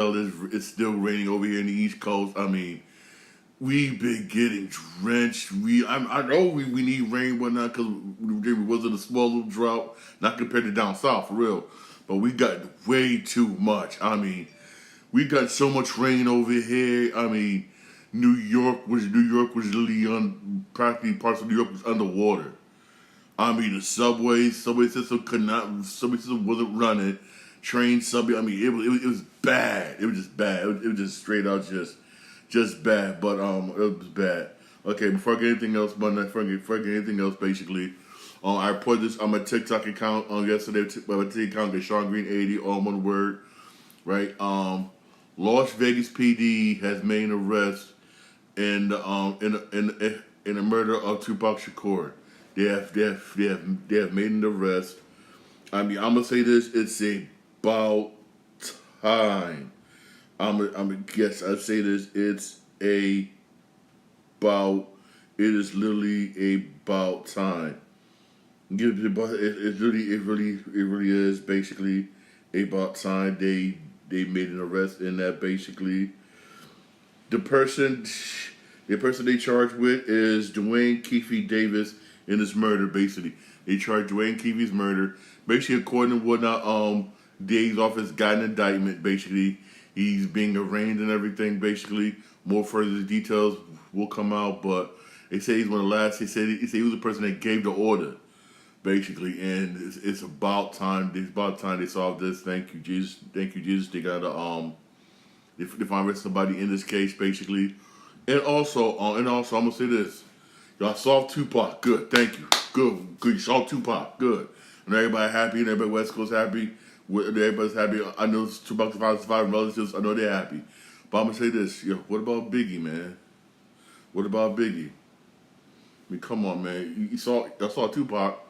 It's still raining over here in the East Coast. I mean, we've been getting drenched. I know we need rain, whatnot, because there was a small little drought, not compared to down south, for real. But we got way too much. I mean, we got so much rain over here. I mean, New York was literally practically parts of New York was underwater. I mean, the subway system subway system wasn't running. Train subway, I mean, it was bad. It was just bad. It was just straight out just bad. But it was bad. Okay, before I get anything else, before I get anything else, basically, I reported this on my TikTok account yesterday. My TikTok account is Sean Green 80, all one word, right? Las Vegas PD has made an arrest in the murder of Tupac Shakur. They have made an arrest. I mean, I'm gonna say this: it's about time. Yes, I say this: it is literally about time. It really is basically about time. They made an arrest in that basically. The person the person they charged with is Dwayne Keefe Davis in this murder. Basically, they charged Dwayne Keefe's murder. Basically, according to what DA's office got an indictment. Basically, he's being arraigned and everything. Basically, more further details will come out. But they say he's one of the last. He said he was the person that gave the order. Basically, and it's about time. It's about time they solved this. Thank you, Jesus. Thank you, Jesus. They got to they find somebody in this case, basically. And also, I'm gonna say this: y'all solved Tupac. Good, thank you. Good. You solved Tupac. Good. And everybody happy, and everybody West Coast happy. Everybody's happy. I know Tupac's surviving relatives. I know they're happy. But I'm gonna say this: what about Biggie, man? What about Biggie? I mean, come on, man. I saw Tupac.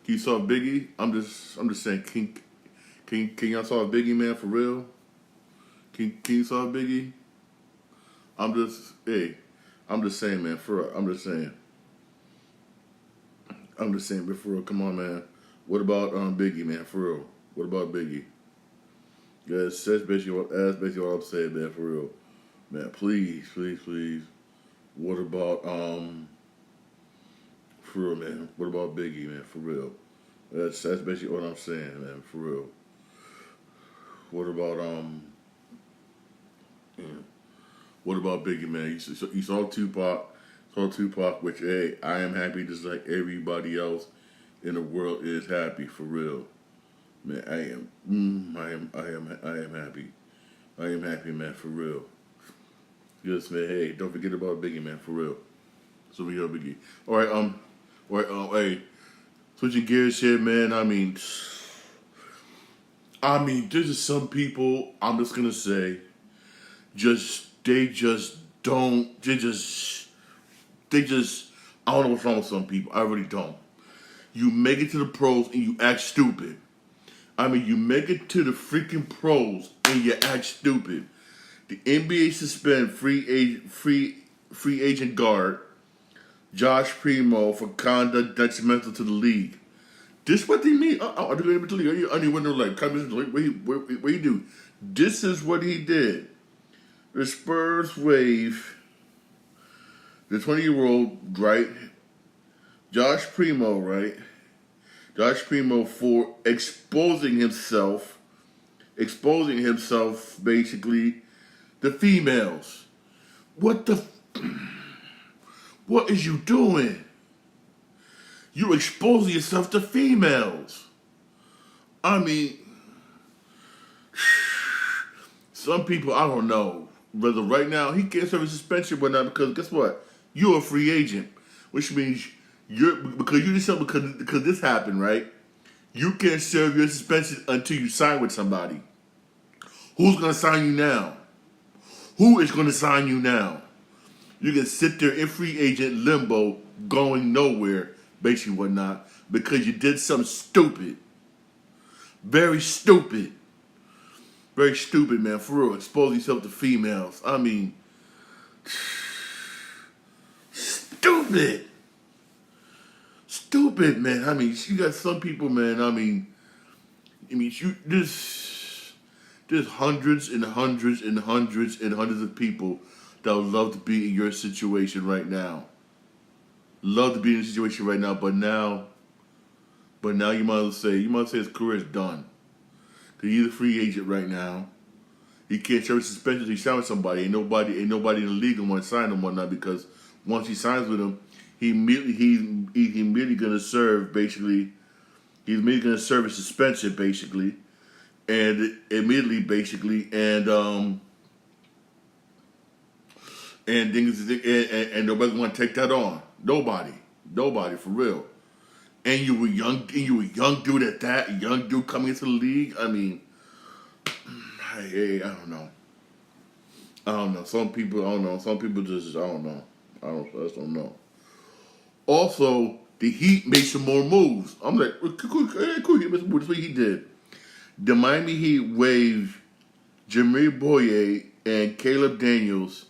You saw Biggie. I'm just saying. Can y'all solve Biggie, man, for real? Can you solve Biggie? I'm just saying, man, for real. I'm just saying, but for real, come on, man. What about Biggie, man, for real? What about Biggie? Yes, that's basically what I'm saying, man, for real. Man, please. What about for real, man? What about Biggie, man, for real? That's basically what I'm saying, man, for real. What about yeah. What about Biggie, man? You saw Tupac, which, hey, I am happy just like everybody else in the world is happy, for real. Man, I am happy. I am happy, man, for real. Yes, man, hey, don't forget about Biggie, man, for real. So we got Biggie. Hey, switching gears here, man, there's just some people, I'm just gonna say, they just don't. I don't know what's wrong with some people. I really don't. You make it to the pros and you act stupid. You make it to the freaking pros and you act stupid. The NBA suspend free agent guard Josh Primo for conduct detrimental to the league. This what they mean? I do it to the league. I need to like, what he do? This is what he did. The Spurs waive the 20-year-old, right? Josh Primo, right? Josh Primo for exposing himself, basically, the females. What is you doing? You exposing yourself to females. Some people, I don't know. Whether right now he can't serve a suspension or not, because guess what? You're a free agent, which means because this happened, right? You can't serve your suspension until you sign with somebody. Who's gonna sign you now? Who is gonna sign you now? You can sit there in free agent limbo, going nowhere, basically whatnot, because you did something stupid. Very stupid. Very stupid, man. For real. Expose yourself to females. Stupid. Stupid, man. You got some people, man. There's hundreds and hundreds and hundreds and hundreds of people that would love to be in your situation right now. Love to be in a situation right now, but now you might as well say his career is done. He's a free agent right now. He can't serve suspensions. He signed with somebody. Ain't nobody in the league gonna want to sign him or not, because once he signs with him, he's immediately gonna serve basically. He's immediately gonna serve a suspension basically, and immediately basically, and nobody's gonna take that on. Nobody for real. And you were young dude at that, a young dude coming into the league. I mean, hey, I don't know. Some people, I don't know. Some people just, I don't know. I just don't know. Also, the Heat made some more moves. I'm like, cool. This is what he did. The Miami Heat waived Jameer Boye and Caleb Daniels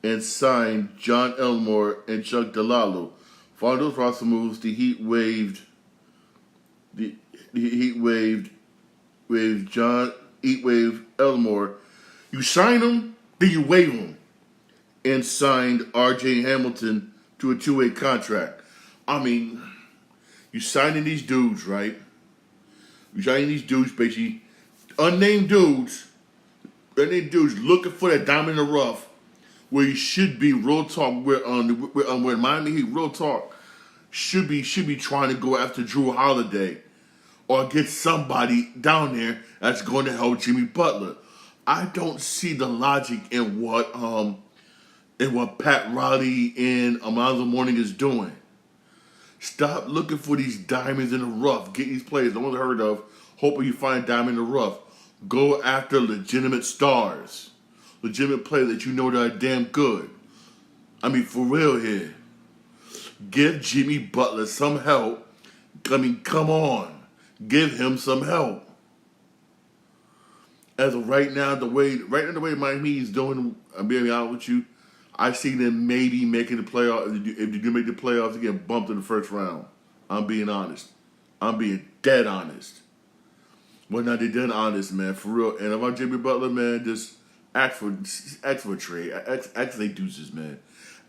and signed John Elmore and Chuck Delalu. For those roster moves, the Heat waived Elmore. You sign him, then you waive him, and signed R.J. Hamilton to a 2-way contract. I mean, you signing these dudes, right? You signing these dudes, basically unnamed dudes looking for that diamond in the rough, where you should be. Real talk, where Miami Heat, real talk, should be trying to go after Drew Holiday or get somebody down there that's going to help Jimmy Butler. I don't see the logic in what Pat Riley and Alonzo Mourning is doing. Stop looking for these diamonds in the rough. Get these players no one's heard of. Hoping you find a diamond in the rough. Go after legitimate stars. Legitimate players that you know that are damn good. I mean, for real here. Give Jimmy Butler some help. I mean, come on. Give him some help. As of right now, the way Miami is doing, I'm being honest with you, I see them maybe making the playoffs. If they do make the playoffs, they get bumped in the first round. I'm being honest. I'm being dead honest. Well, now they done honest, man, for real. And about Jimmy Butler, man, just ask for a trade. Ask they deuces, man.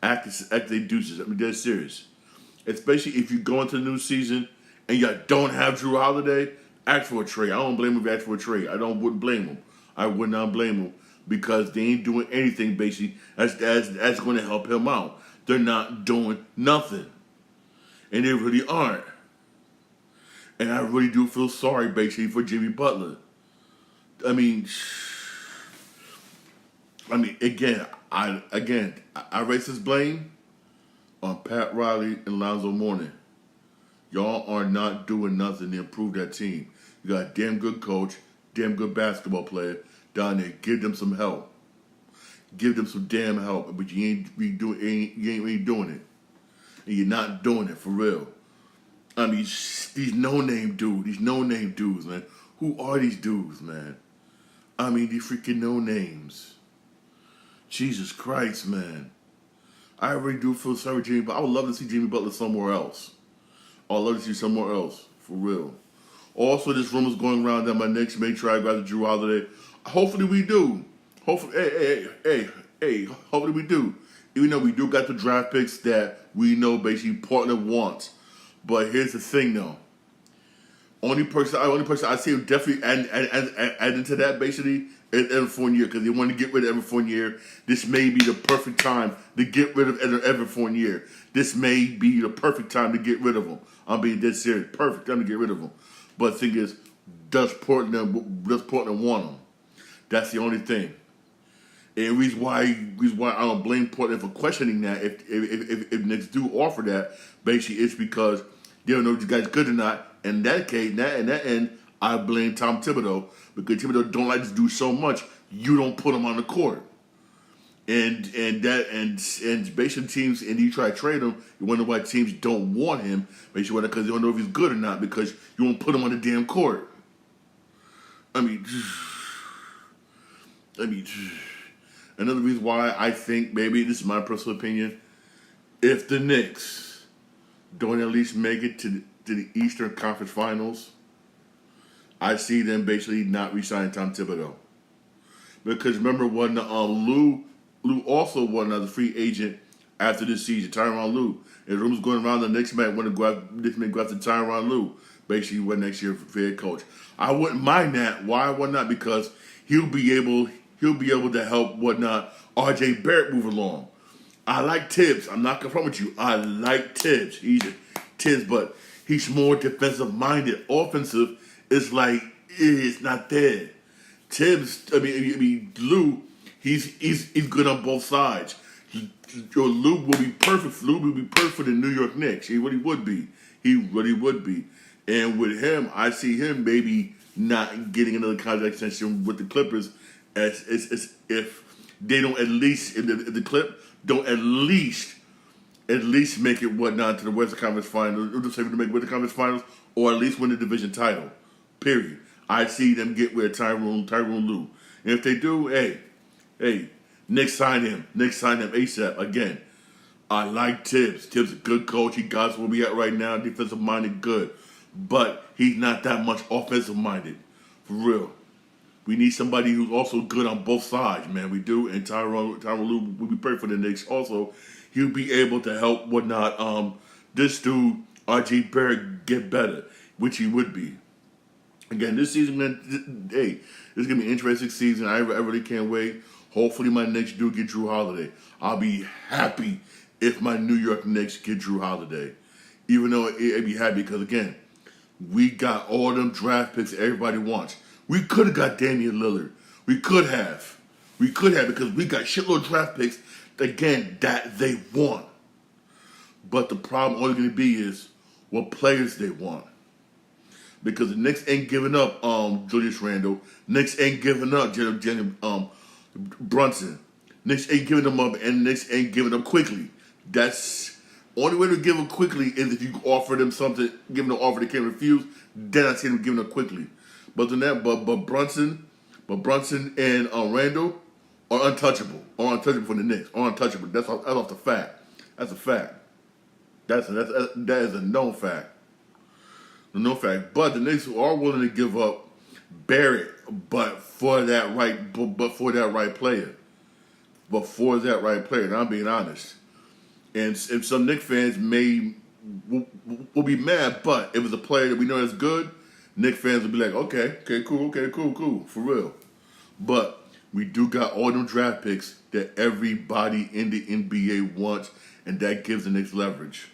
Act they deuces. I mean, they're serious. Especially if you go into the new season and you don't have Drew Holiday, ask for a trade. I don't blame him if you ask for a trade. Wouldn't blame him. I would not blame him, because they ain't doing anything basically that's going to help him out. They're not doing nothing, and they really aren't. And I really do feel sorry basically for Jimmy Butler. I mean, again, I raise this blame on Pat Riley and Alonzo Mourning. Y'all are not doing nothing to improve that team. You got a damn good coach, damn good basketball player down there. Give them some help. Give them some damn help. But you ain't really doing it. And you're not doing it for real. I mean, these no-name dudes, man. Who are these dudes, man? I mean, these freaking no-names. Jesus Christ, man. I really do feel sorry for Jimmy, but I would love to see Jimmy Butler somewhere else. I would love to see somewhere else, for real. Also, this rumor's going around that my Knicks may try to grab Drew Holiday. Hopefully we do. Hopefully we do. Even though we do got the draft picks that we know basically Portland wants. But here's the thing, though. Only person I see him definitely add into that basically is Evan Fournier, because they want to get rid of Evan Fournier. This may be the perfect time to get rid of Evan Fournier. This may be the perfect time to get rid of him. I'm being dead serious. Perfect time to get rid of him. But the thing is, does Portland want him? That's the only thing. And reason why I don't blame Portland for questioning that if Knicks do offer that, basically it's because they don't know if this guy's good or not. In that case, in that end, I blame Tom Thibodeau, because Thibodeau don't like to do so much. You don't put him on the court, and basically teams, and you try to trade him. You wonder why teams don't want him. Basically, because they don't know if he's good or not, because you won't put him on the damn court. I mean, another reason why I think, maybe this is my personal opinion, if the Knicks don't at least make it to the Eastern Conference Finals, I see them basically not re-signing Tom Thibodeau. because remember when Lou also won as a free agent after this season, Tyronn Lue. And rumors going around the Knicks might want to go after Tyronn Lue, basically when next year for head coach. I wouldn't mind that. Why? Why not? Because he'll be able to help whatnot R.J. Barrett move along. I like Tibbs. I'm not gonna with you. I like Tibbs. Tibbs, but he's more defensive minded. Offensive is like it's not there. Tibbs, Lou, he's good on both sides. Lou will be perfect. Lou will be perfect for the New York Knicks. He really would be. He really would be. And with him, I see him maybe not getting another contract extension with the Clippers, as if they don't at least if the Clip don't at least make it whatnot to the Western Conference Finals, or just to make it with the Conference Finals, or at least win the division title. Period. I see them get with Tyronn Lue. And if they do, hey, Knicks sign him. Knicks sign him ASAP. Again, I like Tibbs. Tibbs is a good coach. He got us where we at right now. Defensive minded, good. But he's not that much offensive minded. For real. We need somebody who's also good on both sides, man. We do. And Tyronn Lue will be perfect for the Knicks. Also, he'll be able to help whatnot. This dude, R.J. Barrett, get better, which he would be. Again, this season, man, hey, this is going to be an interesting season. I really can't wait. Hopefully my Knicks do get Drew Holiday. I'll be happy if my New York Knicks get Drew Holiday. Even though I'd be happy because, again, we got all them draft picks everybody wants. We could have got Damian Lillard. We could have because we got shitload draft picks, again, that they want. But the problem only going to be is what players they want. Because the Knicks ain't giving up Julius Randle. Knicks ain't giving up Brunson. Knicks ain't giving them up, and Knicks ain't giving up quickly. That's only way to give them quickly is if you offer them something, give them an offer they can't refuse. Then I see them giving them quickly. But than that, but Brunson and Randle are untouchable. Are untouchable for the Knicks. Are untouchable. That's off the fact. That's a fact. That is a known fact. No fact, but the Knicks are willing to give up Barrett, but for that right player, and I'm being honest. And some Knicks fans will be mad, but if it's a player that we know is good, Knicks fans will be like, okay, cool, for real. But we do got all them draft picks that everybody in the NBA wants, and that gives the Knicks leverage.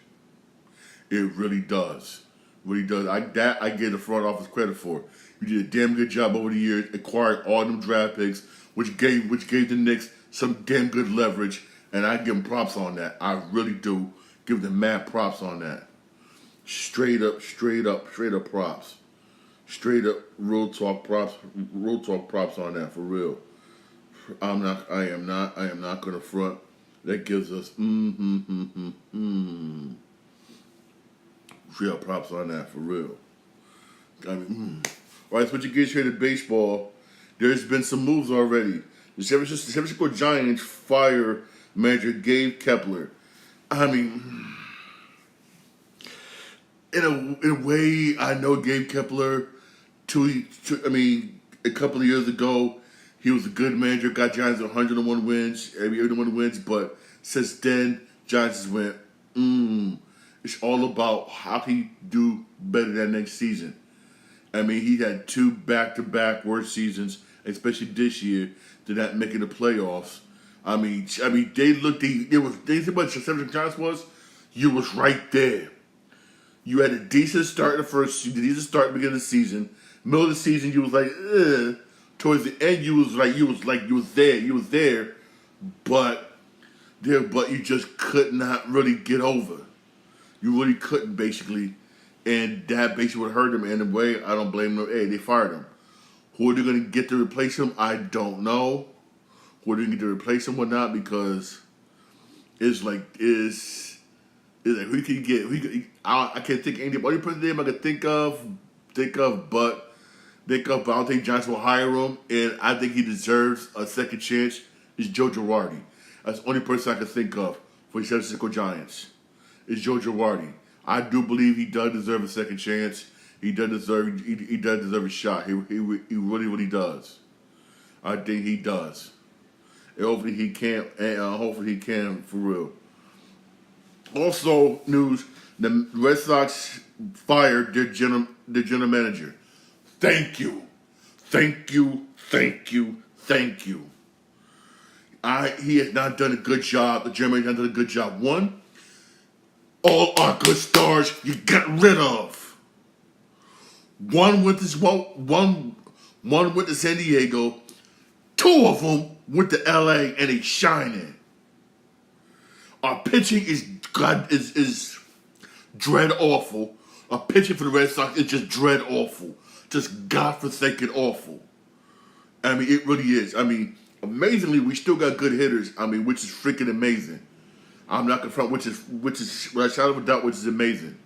It really does. Really does. I give the front office credit for. You did a damn good job over the years, acquiring all them draft picks, which gave the Knicks some damn good leverage, and I give them props on that. I really do give them mad props on that. Straight up props. Straight up real talk props on that, for real. I am not gonna front. That gives us real props on that, for real. All right, switching gears here to baseball. There's been some moves already. The San Francisco Giants fire manager Gabe Kepler. In a way, I know Gabe Kepler. A couple of years ago, he was a good manager. Got Giants 101 wins, every 81 wins. But since then, Giants went. It's all about how he do better that next season. He had 2 back-to-back worst seasons, especially this year, to not making the playoffs. They said what the San Giants was. You was right there. You had a decent start at the beginning of the season. Middle of the season, you was like, ugh. Towards the end, you was there, but you just could not really get over. You really couldn't, basically. And that basically would hurt him. And in a way, I don't blame them. Hey, they fired him. Who are they going to get to replace him? I don't know. Who are they going to get to replace him or not? Because it's like who can you get? I can't think of any. The only person name I can think of, but I don't think Johnson will hire him. And I think he deserves a second chance. Is Joe Girardi. That's the only person I can think of for the San Francisco Giants. Is Joe Girardi. I do believe he does deserve a second chance. He does deserve a shot. He really, really does. I think he does. And hopefully he can. And hopefully he can for real. Also, news: the Red Sox fired their general manager. Thank you, thank you, thank you, thank you. He has not done a good job. The general manager has not done a good job. One, all our good stars you got rid of. One went to one went to San Diego. Two of them went to L.A. and they shining. Our pitching is dread awful. Our pitching for the Red Sox is just dread awful. Just godforsaken awful. I mean, it really is. I mean, amazingly, we still got good hitters. I mean, which is freaking amazing. I'm not confront, which is without a shadow of a doubt, which is amazing.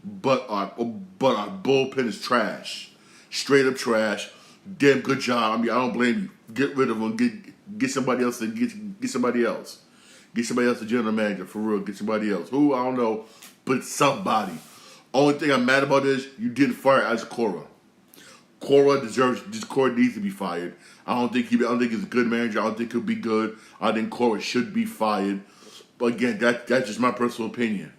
But our bullpen is trash, straight up trash. Damn good job. I mean, I don't blame you. Get rid of them. Get somebody else and get somebody else. Get somebody else a general manager for real. Get somebody else. Who I don't know, but somebody. Only thing I'm mad about is you didn't fire Alex Cora. Cora needs to be fired. I don't think he's a good manager. I don't think he'll be good. I think Cora should be fired. But again, that's just my personal opinion.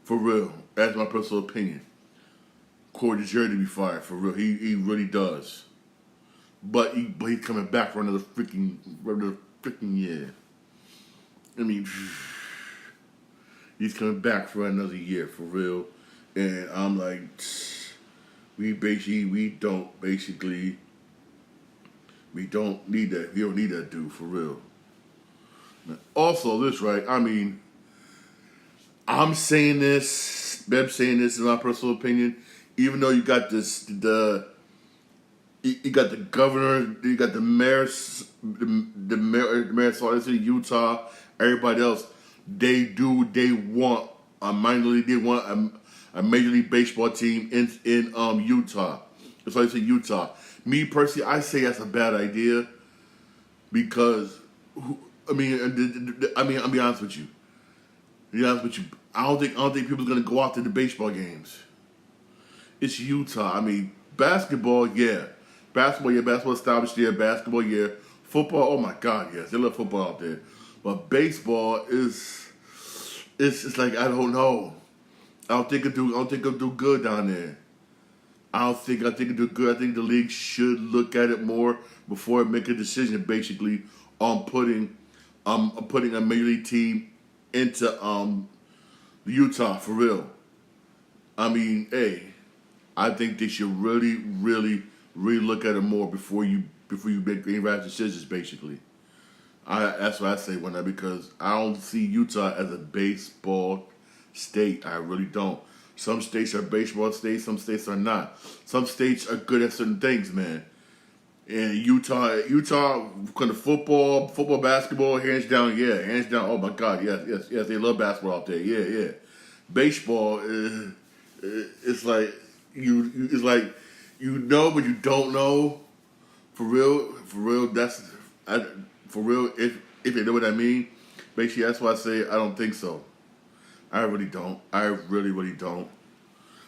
For real. That's my personal opinion. Cora deserves to be fired, for real. He really does. But he's coming back for another freaking year. I mean, he's coming back for another year, for real. And I'm like, we don't need that. We don't need that dude, for real. Also, this, right? I mean, I'm saying this, Beb's saying this is my personal opinion. Even though you got you got the governor, you got the mayor of Salt Lake City, Utah, everybody else. They want a minor league, they want a major league baseball team in Utah. That's why I say Utah. Me personally, I say that's a bad idea because I'll be honest with you. I don't think people are gonna go out to the baseball games. It's Utah. I mean, basketball, yeah. Basketball established there. Basketball, yeah. Football, oh my God, yes. They love football out there. But baseball it's like, I don't know. I don't think it'll do good down there. I think it'll do good. I think the league should look at it more before it make a decision, basically, on putting a major league team into Utah for real. I mean, hey, I think they should really, really, really look at it more before you make any rash decisions. Basically, that's what I say when because I don't see Utah as a baseball state. I really don't. Some states are baseball states. Some states are not. Some states are good at certain things, man. And Utah, kind of football, basketball, hands down. Oh my God, yes. They love basketball out there. Yeah. Baseball it's like it's like you know, but you don't know. For real. For real. If you know what I mean. Basically, that's why I say I don't think so. I really don't. I really, really don't.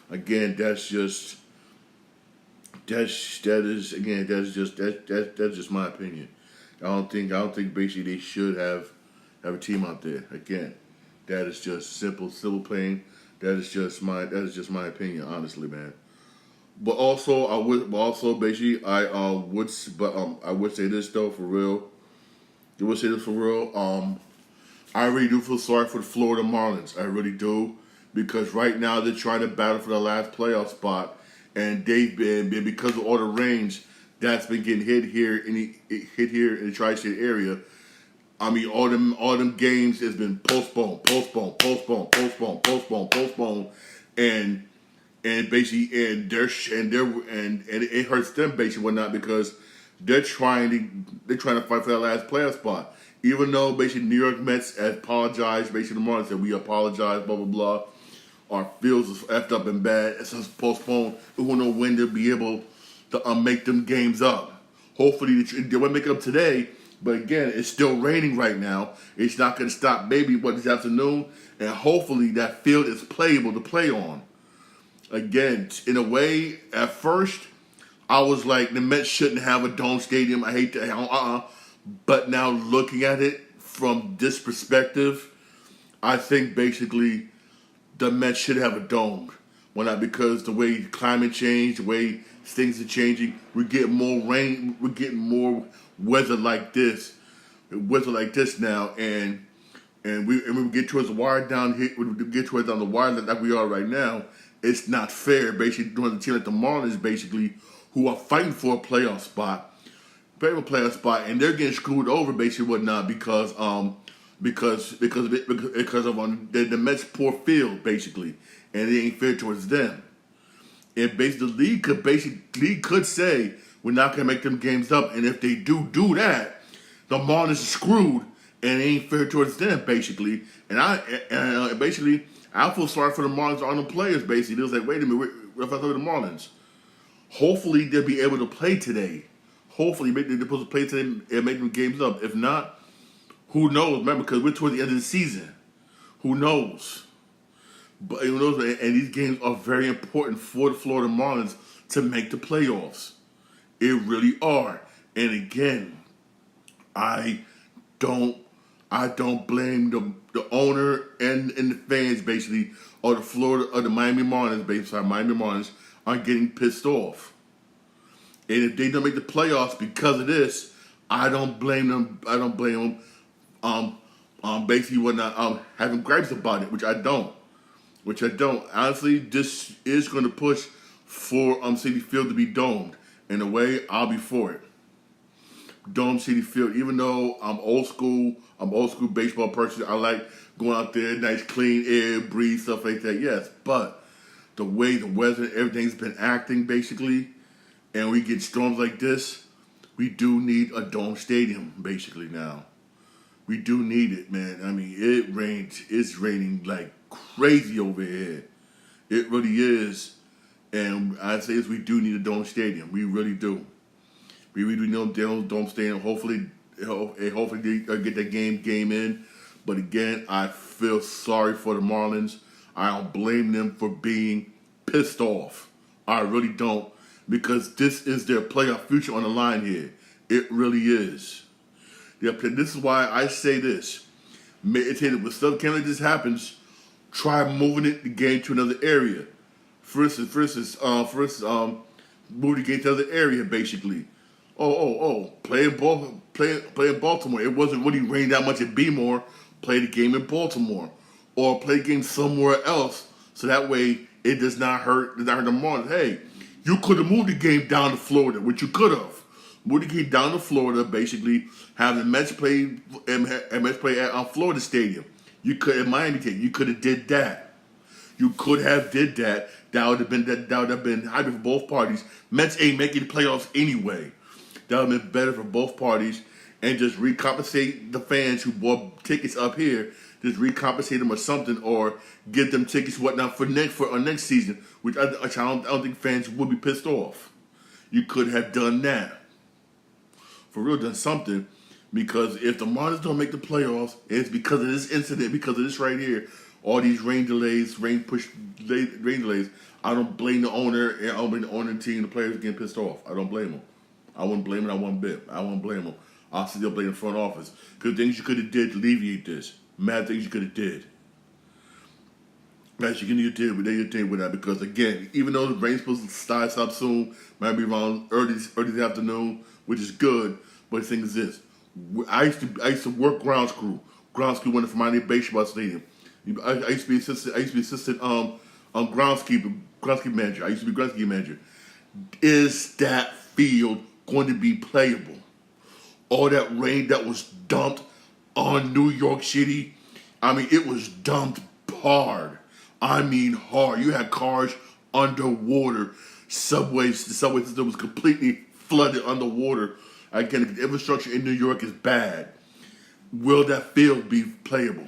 Again, that's just my opinion. I don't think basically they should have a team out there. Again, that is just simple plain. That is just my opinion, honestly, man. But also I would say this though, for real. I would say this for real. I really do feel sorry for the Florida Marlins. I really do. Because right now they're trying to battle for the last playoff spot. And they've been because of all the rains that's been getting hit here in the tri-state area. I mean, all them games has been postponed, and basically and it hurts them basically whatnot because they're trying to fight for that last playoff spot. Even though basically New York Mets apologized, basically the Marlins said we apologize, blah blah blah. Our fields is effed up and bad. It's just postponed. We won't know when they'll be able to make them games up. Hopefully they will make it up today. But again, it's still raining right now. It's not going to stop maybe this afternoon. And hopefully that field is playable to play on. Again, in a way, at first, I was like, the Mets shouldn't have a dome stadium. I hate that. But now looking at it from this perspective, I think basically the Mets should have a dome. Why not? Because the way climate change, the way things are changing, we're getting more rain, we're getting more weather like this now, and when we get towards the wire down here, when we get towards down the wire like we are right now, it's not fair. Basically, doing the team like the Marlins, basically, who are fighting for a playoff spot, and they're getting screwed over, basically, whatnot, because of the Mets' poor field, basically, and it ain't fair towards them. And basically, the league could say we're not gonna make them games up, and if they do that, the Marlins are screwed, and it ain't fair towards them, basically. And basically, I feel sorry for the Marlins on the players. Basically, they was like, wait a minute, what if I throw the Marlins? Hopefully, they'll be able to play today. Hopefully, they're supposed to play today and make them games up. If not, who knows? Remember, because we're towards the end of the season. Who knows? But who knows? And these games are very important for the Florida Marlins to make the playoffs. It really are. And again, I don't blame the owner and the fans, basically, or the Miami Marlins, basically, Miami Marlins are getting pissed off. And if they don't make the playoffs because of this, I don't blame them. I don't blame them. Basically, whatnot, having gripes about it, which I don't. Honestly, this is going to push for Citi Field to be domed. In a way, I'll be for it. Dome Citi Field, even though I'm old school baseball person. I like going out there, nice clean air, breathe, stuff like that. Yes, but the way the weather, everything's been acting, basically, and we get storms like this, we do need a dome stadium, basically, now. We do need it, man. I mean, it's raining like crazy over here. It really is. And I say we do need a dome stadium. We really do. We really need a dome stadium. Hopefully they get that game in. But again, I feel sorry for the Marlins. I don't blame them for being pissed off. I really don't. Because this is their playoff future on the line here. It really is. This is why I say this. With stuff like this happens, try moving the game to another area. For instance, move the game to another area, basically. Play in Baltimore. It wasn't really raining that much at B-More. Play the game in Baltimore. Or play the game somewhere else, so that way it does not hurt the Marlins. Hey, you could have moved the game down to Florida, which you could have. Moved the game down to Florida, basically, have the Mets play at Florida Stadium. You could at Miami Stadium. You could have did that. You could have did that. That would have been happy for both parties. Mets ain't making the playoffs anyway. That would have been better for both parties, and just recompensate the fans who bought tickets up here. Just recompensate them or something, or give them tickets, whatnot, for next season. Which I don't think fans would be pissed off. You could have done that. For real, done something. Because if the Marlins don't make the playoffs, it's because of this incident, because of this right here. All these rain delays. I don't blame the owner, and I don't blame the owner and team, the players getting pissed off. I don't blame them. I wouldn't blame them one bit. I wouldn't blame them. I'll still blame the front office. Because things you could have did to alleviate this. Mad things you could have did. That you did with that. Because again, even though the rain's supposed to stop soon, might be around early this afternoon, which is good. But the thing is this. I used to work grounds crew. Grounds crew went from Miami Baseball Stadium. I used to be assistant groundskeeper manager. I used to be groundskeeper manager. Is that field going to be playable? All that rain that was dumped on New York City, I mean, it was dumped hard. I mean hard. You had cars underwater. The subway system was completely flooded underwater. Again, the infrastructure in New York is bad. Will that field be playable?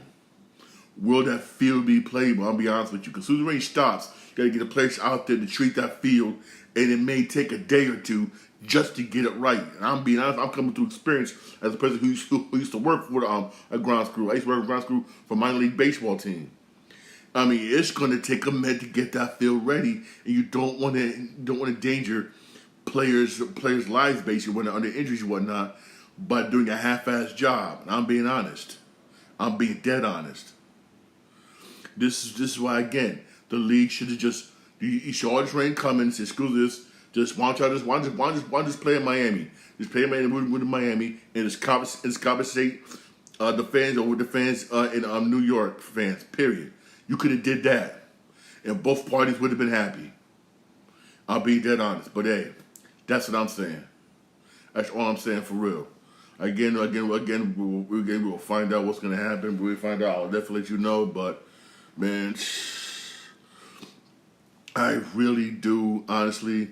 I'll be honest with you. Because as soon as the rain stops, you got to get a place out there to treat that field. And it may take a day or two just to get it right. And I'm being honest, I'm coming through experience as a person who used to work for a grounds crew. I used to work for a grounds crew for a minor league baseball team. I mean, it's going to take a minute to get that field ready. And you don't want to endanger players' lives basically when they're under injuries and whatnot by doing a half-assed job. And I'm being honest. I'm being dead honest. This is why again the league should have just you should all just rain coming and say screw this. Just why don't just play in Miami? Just play in Miami with Miami and just compensate the fans over the fans in New York fans. Period. You could have did that, and both parties would have been happy. I'll be dead honest, but hey, that's what I'm saying. That's all I'm saying for real. Again, we'll find out what's gonna happen. We'll find out. I'll definitely let you know. But man, I really do honestly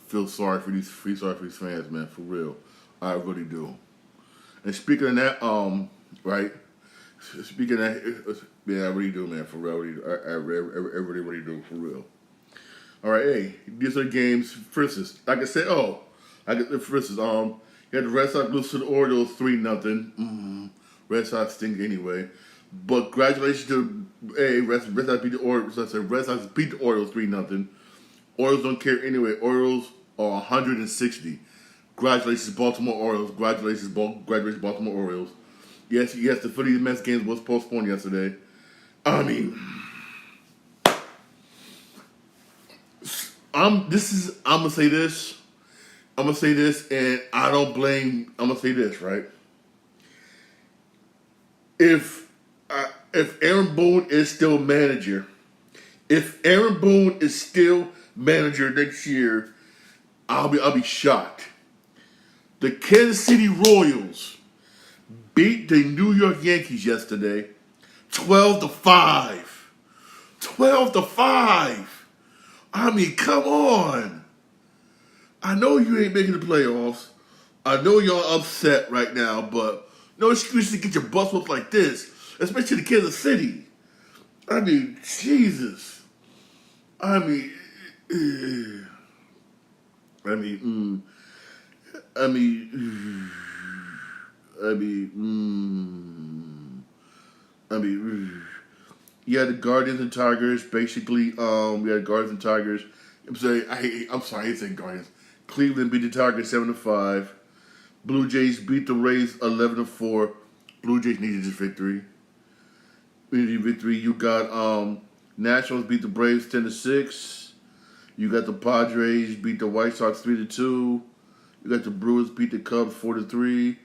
feel sorry for these fans, man. For real, I really do. And speaking of that, right? Speaking of that, yeah, I really do, man. For real, I really do, for real. All right, hey, these are games. For instance, like I said, for instance, you had the Red Sox lose to the Orioles 3-0. Red Sox stink anyway. But congratulations to Red Sox beat the Orioles. Red Sox beat the Orioles 3-0. Orioles don't care anyway. Orioles are 160. Congratulations, Baltimore Orioles. Congratulations, Baltimore Orioles. Yes, the Philly Mets game was postponed yesterday. I mean, I'm gonna say this. And I don't blame. I'm gonna say this, right? If Aaron Boone is still manager, next year, I'll be shocked. The Kansas City Royals beat the New York Yankees yesterday, 12-5. 12-5. I mean, come on. I know you ain't making the playoffs. I know y'all upset right now, but no excuse to get your butts whooped like this, especially the Kansas City. I mean, Jesus. I mean, yeah, the Guardians and Tigers. Basically, we had Guardians and Tigers. I'm sorry, I said Guardians. Cleveland beat the Tigers 7-5. Blue Jays beat the Rays 11-4. Blue Jays needed this victory. You got Nationals beat the Braves 10-6. You got the Padres beat the White Sox 3-2. You got the Brewers beat the Cubs 4-3.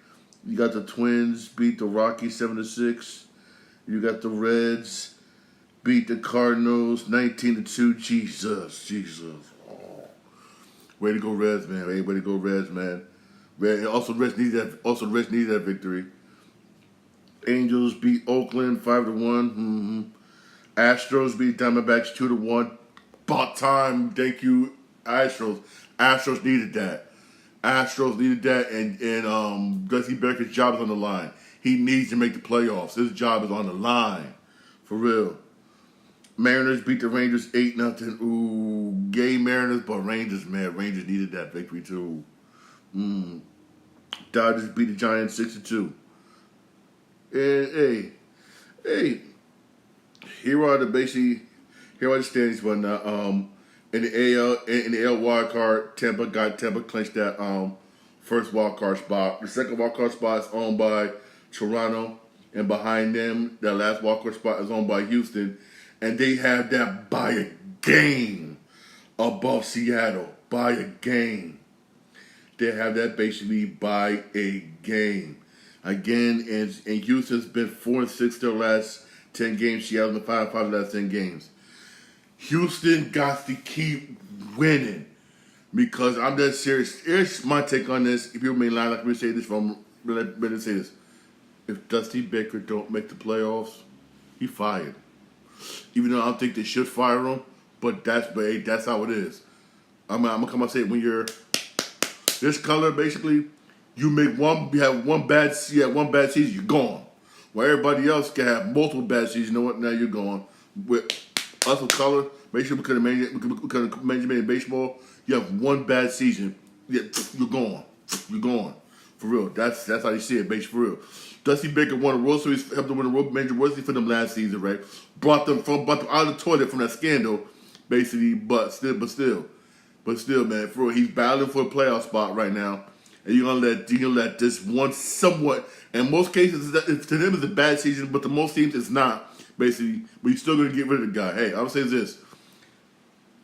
You got the Twins beat the Rockies 7-6. You got the Reds beat the Cardinals 19-2. Jesus. Oh. Way to go, Reds, man. Hey, way to go, Reds, man. Also, Reds needed that victory. Angels beat Oakland 5-1. Astros beat Diamondbacks 2-1. About time, thank you, Astros. Astros needed that. And Dusty Baker's job is on the line. He needs to make the playoffs. His job is on the line, for real. Mariners beat the Rangers 8-0. Ooh, gay Mariners, but Rangers, man, Rangers needed that victory too. Dodgers beat the Giants 6-2. And hey, here are the standings right now. In the AL wild card, Tampa clinched that first wild card spot. The second wild card spot is owned by Toronto, and behind them, that last wild card spot is owned by Houston, and they have that by a game above Seattle. By a game. They have that basically by a game. Again, and Houston's been 4-6 their last 10 games. Seattle's been 5-5 the last 10 games. Houston got to keep winning because I'm that serious. Here's my take on this. If people may lie, like me say this let me say this. If Dusty Baker don't make the playoffs, he fired. Even though I don't think they should fire him, but that's how it is. I'm gonna come out and say it when you're this color, basically, you have one bad season, you're gone. Where everybody else can have multiple bad seasons, you know what? Now you're gone. With us of color, make sure we could have managed baseball. You have one bad season, you're gone. You're gone. For real. That's how you see it, basically, for real. Dusty Baker won a World Series, helped them win a Major World Series for them last season, right? Brought them out of the toilet from that scandal, basically, but still. But still, man, for real, he's battling for a playoff spot right now, and you're gonna let this one somewhat. In most cases, to them it's a bad season, but to most teams it's not. Basically, but you're still gonna get rid of the guy. Hey, I would say this: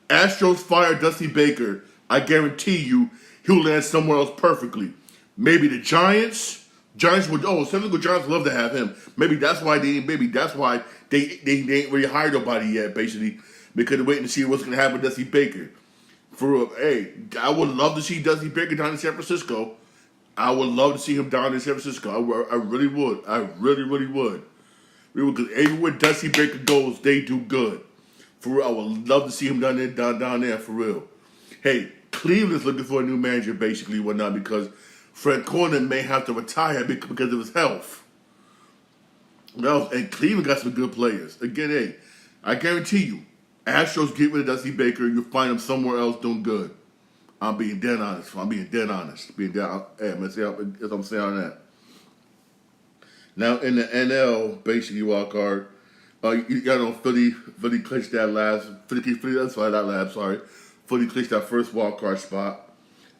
Astros fire Dusty Baker. I guarantee you, he'll land somewhere else perfectly. Maybe the Giants. Giants would. Oh, San Francisco Giants would love to have him. Maybe that's why they. Maybe that's why they ain't really hired nobody yet. Basically, because they're waiting to see what's gonna happen with Dusty Baker. For real, hey, I would love to see Dusty Baker down in San Francisco. I would love to see him down in San Francisco. I really would. I really, really would. Because everywhere Dusty Baker goes, they do good. For real, I would love to see him down there, for real. Hey, Cleveland's looking for a new manager, basically, whatnot, because Fred Corner may have to retire because of his health. And Cleveland got some good players. Again, hey, I guarantee you, Astros get rid of Dusty Baker, you'll find him somewhere else doing good. I'm being dead honest. Hey, I'm gonna say what I'm saying on that. Now in the NL, basically wild card, you got on Philly clinched that Philly clinched that first wild card spot.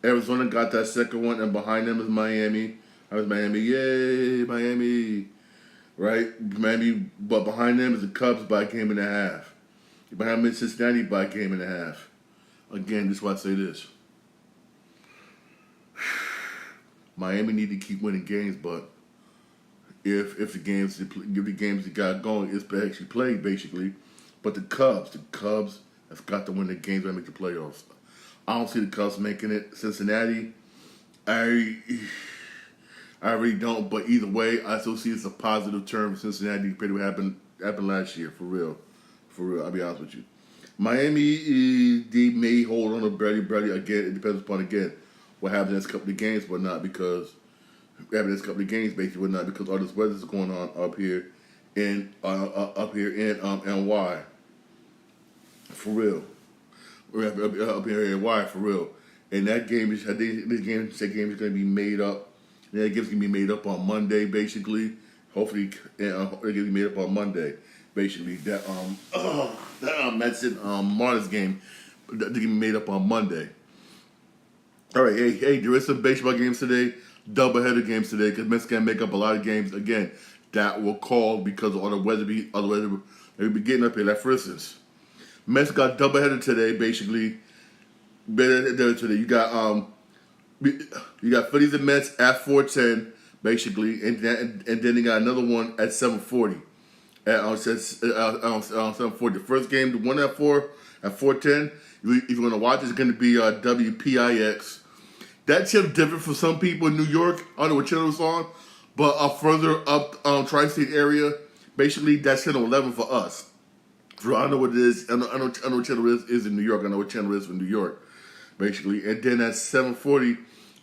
Arizona got that second one, and behind them is Miami. Yay, Miami, right? Miami, but behind them is the Cubs by a game and a half. Behind them is Cincinnati by a game and a half. Again, this is why I say this. Miami need to keep winning games, but if the games they got going, it's actually played basically. But the Cubs have got to win the games that make the playoffs. I don't see the Cubs making it. Cincinnati, I really don't. But either way, I still see it's a positive term for Cincinnati compared to what happened last year. For real. I'll be honest with you. Miami, they may hold on to barely again. It depends upon again what happens in this couple of games, but not because basically, but not because all this weather is going on up here in NY. For real. We're up here in NY for real. And that game is, I think this game is going to be made up. That game's going to be made up on Monday, basically. Hopefully, it's going to be made up on Monday, basically. That Marlins game, that's going to be made up on Monday. All right, hey, there is some baseball games today, doubleheader games today, because Mets can make up a lot of games again that will call because of all the weather. They'll be getting up here. Like for instance, Mets got doubleheader today, basically. Today you got Phillies and Mets at 4:10, basically, and then they got another one at 7:40. At 7:40. The first game, the one at 4:10. If you're gonna watch, it's gonna be WPIX. That channel different for some people in New York. I don't know what channel it's on, but further up tri-state area, basically that's channel 11 for us. So I know what it is. I know what channel is in New York. I know what channel it is for New York, basically. And then at 7:40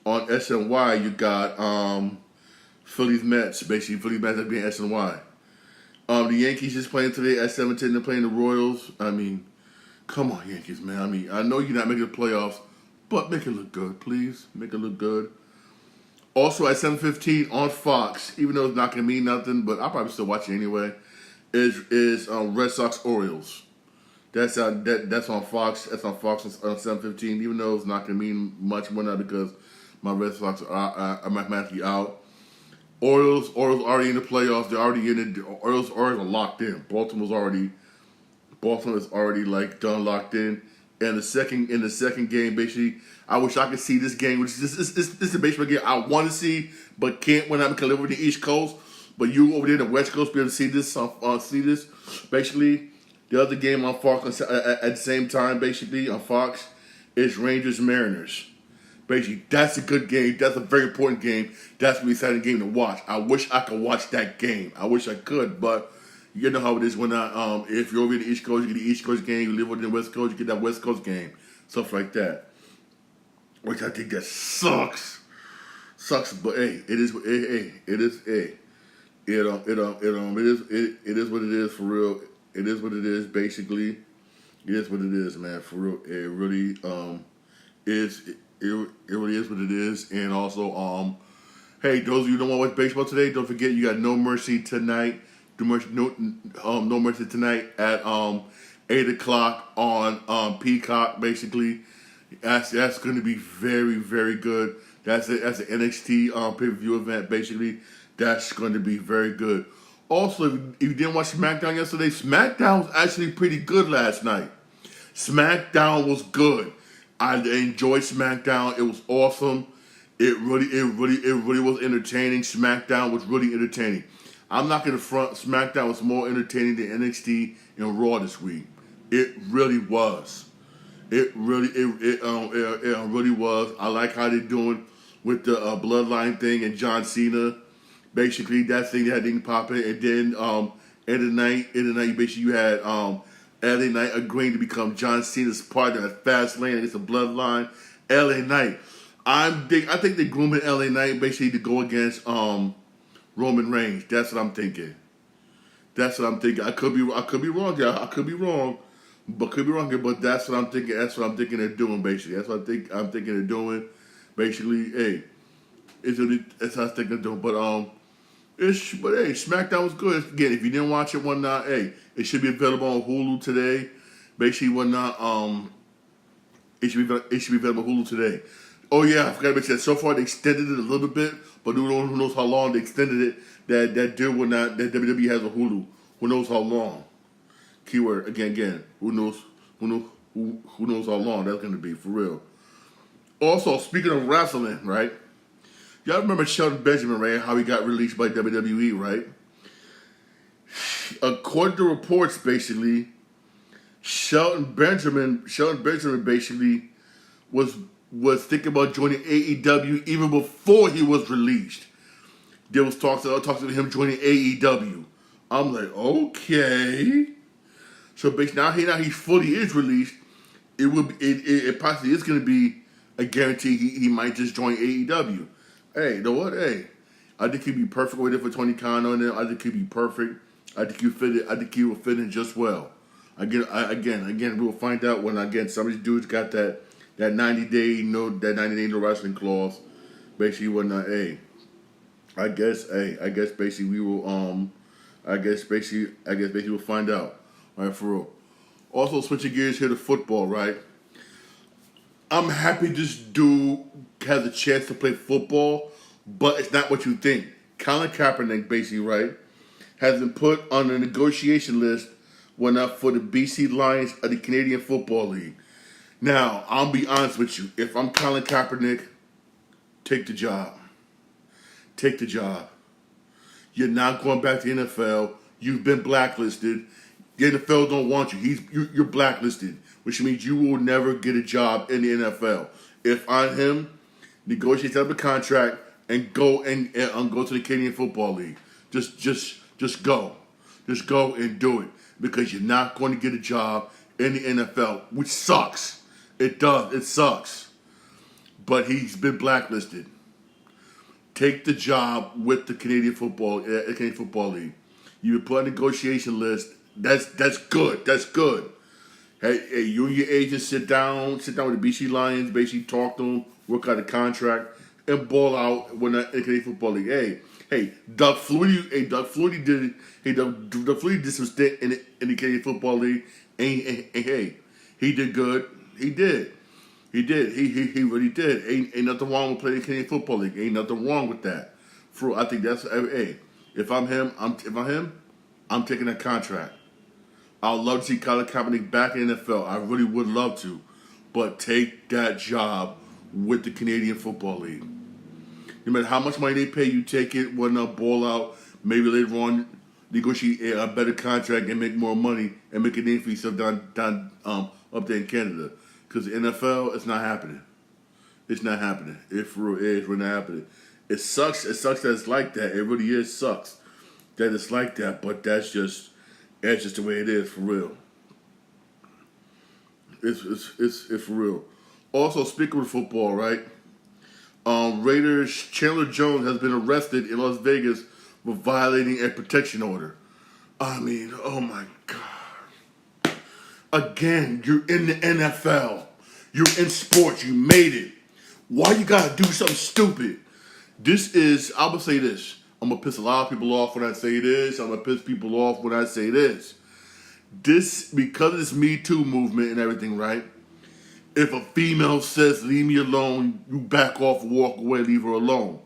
on SNY, you got Phillies Mets. Basically, Phillies Mets being SNY. The Yankees just playing today at 7:10. They're playing the Royals. I mean, come on, Yankees, man. I mean, I know you're not making the playoffs, but make it look good, please. Make it look good. Also at 7:15 on Fox, even though it's not gonna mean nothing, but I'll probably still watch it anyway. Is Red Sox Orioles. That's on Fox. That's on Fox on 7:15. Even though it's not gonna mean much more now because my Red Sox are mathematically out. Orioles already in the playoffs. They're already in it. Orioles are locked in. Baltimore is already like done locked in. And the second game, basically, I wish I could see this game. Which this is a baseball game I want to see, but can't when I'm because I live over the East Coast. But you over there in the West Coast be able to see this. Basically, the other game on Fox at the same time, basically on Fox, is Rangers Mariners. Basically, that's a good game. That's a very important game. That's an exciting game to watch. I wish I could watch that game. I wish I could, but you know how it is when if you're over in the East Coast, you get the East Coast game. You live over in the West Coast, you get that West Coast game. Stuff like that. Which I think that sucks. But hey, it is what it is for real. It is what it is. Basically, it is what it is, man. For real, it really is. It really is what it is. And also, hey, those of you who don't want to watch baseball today, don't forget you got No Mercy tonight. No Mercy tonight at 8 o'clock on Peacock. Basically, That's going to be very, very good. That's an NXT pay per view event. Basically, that's going to be very good. Also, if you didn't watch SmackDown yesterday, SmackDown was actually pretty good last night. SmackDown was good. I enjoyed SmackDown. It was awesome. It really was entertaining. SmackDown was really entertaining. I'm not gonna front. SmackDown was more entertaining than NXT and Raw this week. It really was. It really was. I like how they're doing with the bloodline thing and John Cena. Basically, that thing that didn't pop in, and then in the night, basically you had LA Knight agreeing to become John Cena's partner at Fastlane against the Bloodline. LA Knight, I think they're grooming LA Knight basically to go against Roman Reigns. That's what I'm thinking. I could be wrong, yeah. I could be wrong, but But that's what I'm thinking. That's what I'm thinking they're doing. Basically, that's what I'm thinking they're doing. Basically, hey, that's what I think they're doing. But hey, SmackDown was good. Again, if you didn't watch it, whatnot, hey, it should be available on Hulu today. Basically, whatnot, it should be available on Hulu today. Oh yeah, I forgot to mention that. So far, they extended it a little bit, but who knows how long they extended it? That deal will not. That WWE has a Hulu. Who knows how long? Keyword again. Who knows? Who knows how long that's going to be for real? Also, speaking of wrestling, right? Y'all remember Shelton Benjamin, right? How he got released by WWE, right? According to reports, basically, Shelton Benjamin basically was thinking about joining AEW even before he was released. There was talks of him joining AEW. I'm like, okay. So basically now he fully is released. It possibly is going to be a guarantee he might just join AEW. Hey, you know what? Hey, I think he'd be perfect with it for Tony Khan on there. I think he'd be perfect. I think he will fit in just well. Again, we'll find out when some of these dudes got that 90-day no wrestling clause. Basically, whatnot. Hey, I guess basically we will I guess basically we'll find out. All right, for real. Also, switching gears here to football, right? I'm happy this dude has a chance to play football, but it's not what you think. Colin Kaepernick, basically, right, has been put on the negotiation list for the BC Lions of the Canadian Football League. Now, I'll be honest with you. If I'm Colin Kaepernick, take the job. Take the job. You're not going back to the NFL. You've been blacklisted. The NFL don't want you. You're blacklisted, which means you will never get a job in the NFL. If I'm him, negotiate out the contract and go and go to the Canadian Football League. Just go. Just go and do it because you're not going to get a job in the NFL, which sucks. It does. It sucks. But he's been blacklisted. Take the job with the Canadian Football League. You've been put on a negotiation list. That's good. That's good. Hey, you and your agent sit down with the BC Lions, basically talk to them, work out a contract, and ball out when in the Canadian Football League. Hey, Doug Flutie did it. Hey, Doug Flutie did some stint in the Canadian Football League, and hey, he did good. He did. He really did. Ain't nothing wrong with playing the Canadian Football League. Ain't nothing wrong with that. I think that's if I'm him, I'm taking that contract. I'd love to see Colin Kaepernick back in the NFL. I really would love to. But take that job with the Canadian Football League. No matter how much money they pay you, take it, ball out. Maybe later on, negotiate a better contract and make more money and make a name for yourself down up there in Canada. Because the NFL, it's not happening. It's not happening. It's really not happening. It sucks. It sucks that it's like that. It really is sucks that it's like that. But that's just the way it is for real. It's for real. Also, speaking of football, right? Raiders Chandler Jones has been arrested in Las Vegas for violating a protection order. I mean, oh my God. Again, you're in the NFL. You're in sports. You made it. Why you gotta do something stupid? I would say this. I'm gonna piss a lot of people off when I say this. I'm gonna piss people off when I say this. Because of this Me Too movement and everything, right? If a female says, leave me alone, you back off, walk away, leave her alone.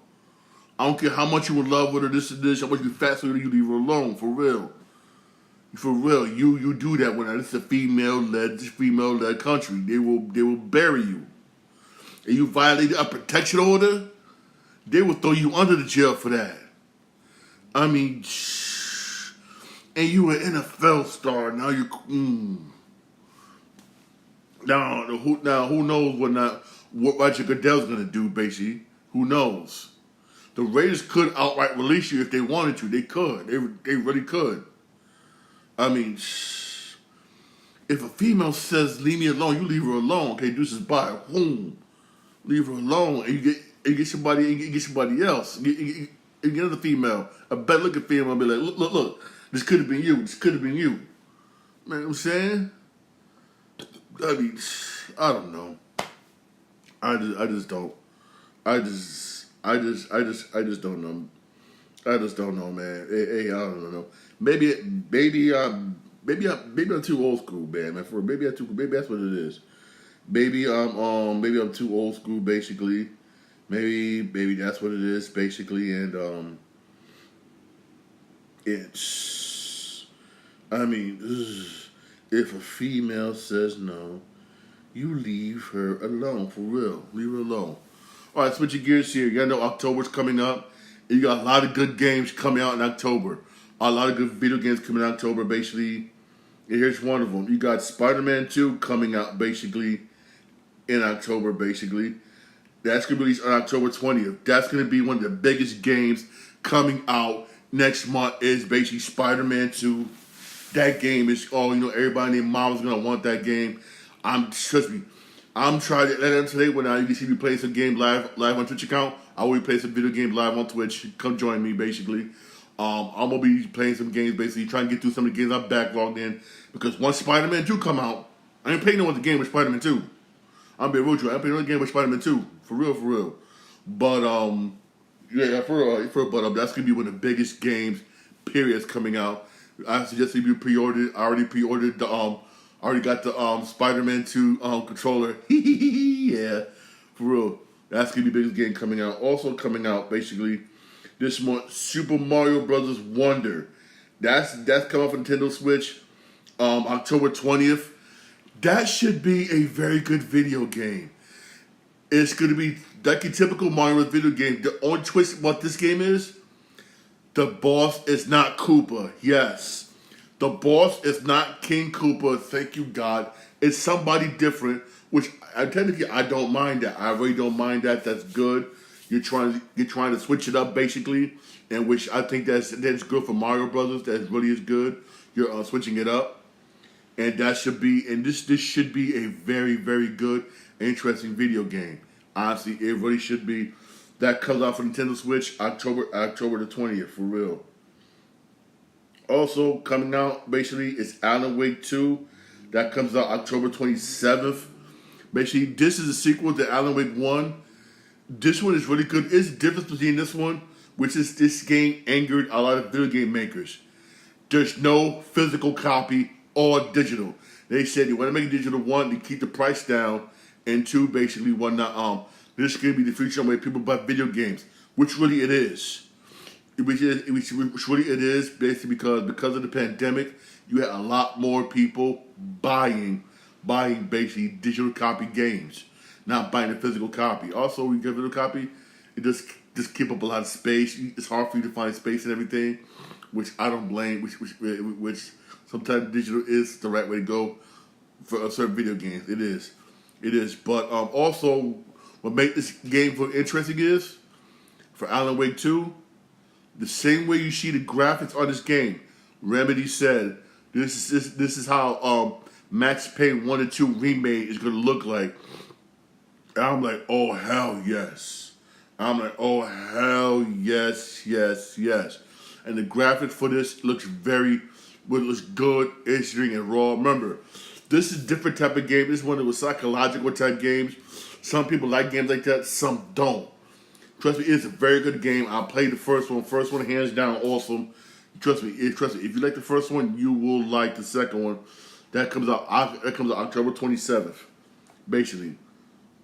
I don't care how much you in love with her, this and this, how much you fast with her, you leave her alone, for real. For real, you do that when it's a female-led country. They will bury you. And you violate a protection order, they will throw you under the jail for that. I mean, and you an NFL star, now you Now who knows what Roger Goodell's gonna do, basically. Who knows? The Raiders could outright release you if they wanted to. They could. They really could. I mean, if a female says, leave me alone, you leave her alone. Okay, this is by whom? Leave her alone, and you get somebody else. You get another female, a better looking female, and be like, look, this could have been you. This could have been you. Man, you know what I'm saying? I mean, I don't know. I just don't. I just don't know. I just don't know, man. Hey, I don't know. Maybe I'm too old school, man. Maybe that's what it is. Maybe I'm too old school, basically. Maybe that's what it is, basically, and it's. I mean, if a female says no, you leave her alone, for real. Leave her alone. All right, switching gears here. You gotta know October's coming up. And you got a lot of good games coming out in October. A lot of good video games coming out in October, basically. And here's one of them. You got Spider-Man 2 coming out, basically, in October, basically. That's going to be released on October 20th. That's going to be one of the biggest games coming out next month is basically Spider-Man 2. That game is, everybody named Mama's going to want that game. Trust me, I'm trying to let them today when you see me play some game live on Twitch account. I will be playing some video games live on Twitch. Come join me, basically. I'm going to be playing some games, basically, trying to get through some of the games I'm backlogged in. Because once Spider-Man 2 come out, I ain't playing no other game with Spider-Man 2. I'm being real true. I ain't playing no game with Spider-Man 2. For real. But, that's going to be one of the biggest games, periods, coming out. I suggest you pre-ordered. I already pre-ordered the, already got the, Spider-Man 2, controller. Yeah. For real. That's going to be the biggest game coming out. Also coming out, basically, this month, Super Mario Brothers Wonder. That's coming off Nintendo Switch, October 20th. That should be a very good video game. It's going to be like a typical Mario video game. The only twist about this game is the boss is not Koopa. Yes. The boss is not King Koopa. Thank you, God. It's somebody different, which technically I don't mind that. I really don't mind that. That's good. You're trying to switch it up, basically, and which I think that's good for Mario Brothers. That really is good. You're switching it up, and this should be a very, very good, interesting video game. Honestly, it really should be. That comes out for Nintendo Switch October the 20th, for real. Also coming out, basically, is Alan Wake 2. That comes out October 27th. Basically, this is a sequel to Alan Wake 1. This one is really good. It's the difference between this one, which is this game angered a lot of video game makers. There's no physical copy or digital. They said they want to make a digital, one, to keep the price down, and two, basically, this is going to be the future way people buy video games, which really it is. Which really it is, basically because of the pandemic, you had a lot more people buying basically digital copy games, not buying a physical copy. Also, when you get a physical copy, it just keep up a lot of space. It's hard for you to find space and everything, which I don't blame. Which sometimes digital is the right way to go for certain video games. It is. But also, what makes this game for interesting is for Alan Wake 2. The same way you see the graphics on this game, Remedy said this is how Max Payne 1 and 2 remake is going to look like. And I'm like, oh hell yes. Yes. And the graphics for this looks looks good, interesting, and raw. Remember, this is a different type of game. This is one of those psychological type games. Some people like games like that, some don't. Trust me, it's a very good game. I played the first one. First one, hands down, awesome. Trust me. If you like the first one, you will like the second one. That comes out October 27th. basically.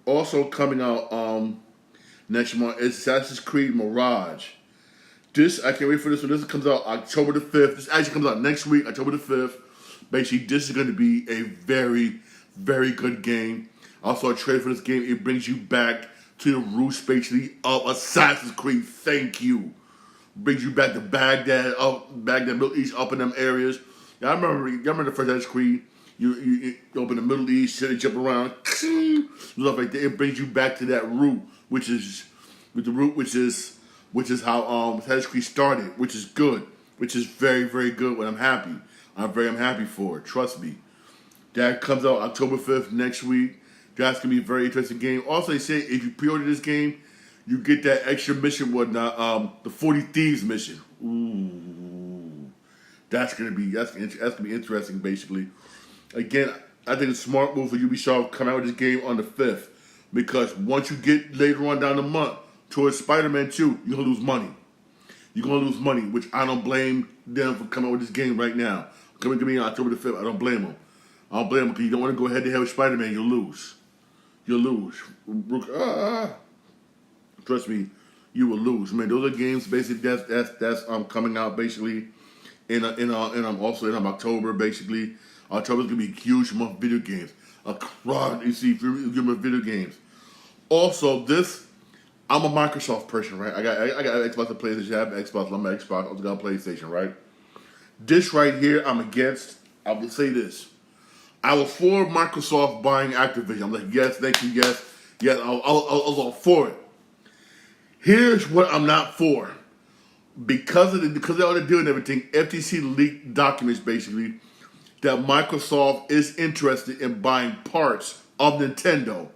Also coming out next month is Assassin's Creed Mirage. This, I can't wait for this one. This comes out October the 5th. This actually comes out next week, October the 5th. Basically, this is going to be a very, very good game. Also, a trailer for this game. It brings you back to the roots, basically, of Assassin's Creed. Thank you. Brings you back to Baghdad, Middle East, up in them areas. Yeah, y'all remember the first Assassin's Creed? You open the Middle East, sit and jump around, stuff like that. It brings you back to that root, which is how Assassin's Creed started, which is good, which is very, very good. And I'm happy. I'm happy for it. Trust me. That comes out October 5th next week. That's gonna be a very interesting game. Also, they say if you pre-order this game, you get that extra mission, the 40 Thieves mission. Ooh, that's gonna be interesting. Basically, again, I think it's a smart move for Ubisoft coming out with this game on the 5th, because once you get later on down the month towards Spider-Man 2, you're gonna lose money. You're gonna lose money, which I don't blame them for coming out with this game right now. Coming to me on October the 5th, I don't blame them. I don't blame them because you don't want to go head-to-head with Spider-Man. You'll lose. You'll lose. Trust me, you will lose. Man, those are games basically that's coming out basically in October basically. October's gonna be a huge month of video games. You see, video games. Also, I'm a Microsoft person, right? I got Xbox and PlayStation. I have Xbox. I'm an Xbox. I also got a PlayStation, right? This right here, I'm against. I will say this. I was for Microsoft buying Activision. I'm like, yes, thank you, yes. I was all for it. Here's what I'm not for. Because of all they're doing and everything, FTC leaked documents basically that Microsoft is interested in buying parts of Nintendo.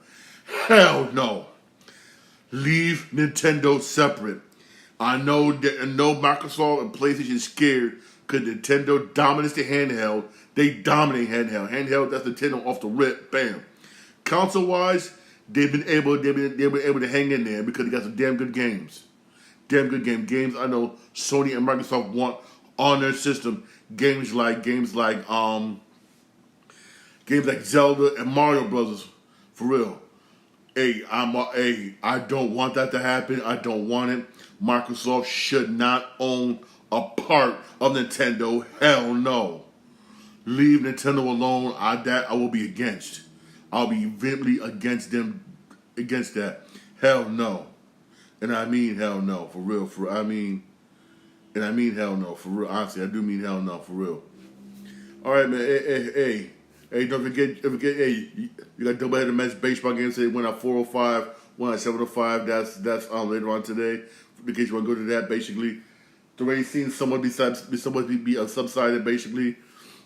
Hell no. Leave Nintendo separate. I know Microsoft and PlayStation is scared because Nintendo dominates the handheld. They dominate handheld. Handheld, that's Nintendo off the rip. Bam. Console-wise, they've been able to hang in there because they got some damn good games. Games I know Sony and Microsoft want on their system. Games like Zelda and Mario Brothers, for real. I don't want that to happen. I don't want it. Microsoft should not own a part of Nintendo. Hell no. Leave Nintendo alone. I will be against. I'll be vehemently against them. Against that. Hell no. And I mean hell no. For real. I mean hell no. For real. Honestly, I do mean hell no. For real. All right, man. Hey, don't forget. Hey, you got double-headed men's baseball games today. Went at 4:05, went at 7:05. That's later on today. In case you want to go to that, basically, the rain seems somewhat be subsided, basically,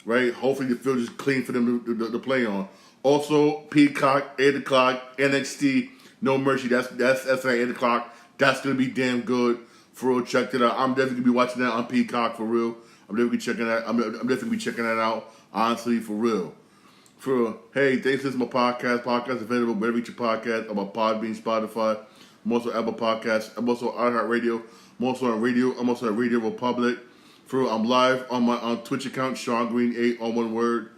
right? Hopefully the field is clean for them to play on. Also, Peacock 8 o'clock, NXT No Mercy. That's at 8 o'clock. That's gonna be damn good. For real, check it out. I'm definitely gonna be watching that on Peacock for real. I'm definitely be checking that out. Honestly, for real. Hey, thanks for listening to my podcast. Podcast available wherever you get your podcast. I'm on Podbean, Spotify. I'm also on Apple Podcasts. I'm also on iHeartRadio. I'm also on Radio. I'm also on Radio Republic. I'm live on my Twitch account, Sean Green 8, all one word.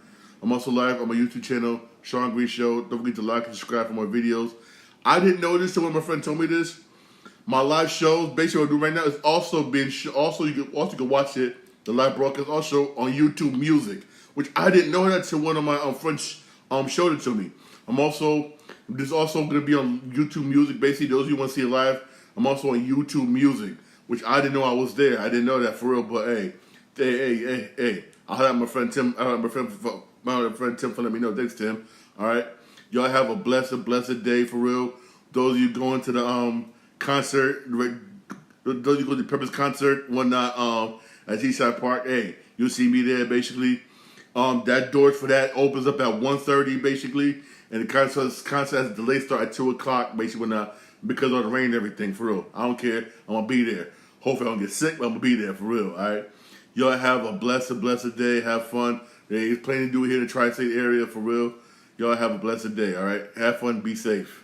I'm also live on my YouTube channel, Sean Green Show. Don't forget to like and subscribe for more videos. I didn't know this until when my friend told me this. My live shows, basically what I do right now, is also being you can watch it, the live broadcast also on YouTube Music, which I didn't know that until one of my friends showed it to me. This is also going to be on YouTube Music. Basically, those of you who want to see it live, I'm also on YouTube Music, which I didn't know I was there. I didn't know that for real. But hey, I'll have my friend Tim. My friend Tim for letting me know. Thanks, Tim. All right, y'all have a blessed day for real. Those of you going to the concert, those of you go to the Purpose concert, whatnot, at Eastside Park. Hey, you'll see me there. Basically, that doors for that opens up at 1:30, basically. And the concert has a delayed start at 2 o'clock, basically, because of the rain and everything, for real. I don't care. I'm going to be there. Hopefully I don't get sick, but I'm going to be there, for real, all right? Y'all have a blessed day. Have fun. There's plenty to do here in the Tri-State area, for real. Y'all have a blessed day, all right? Have fun. Be safe.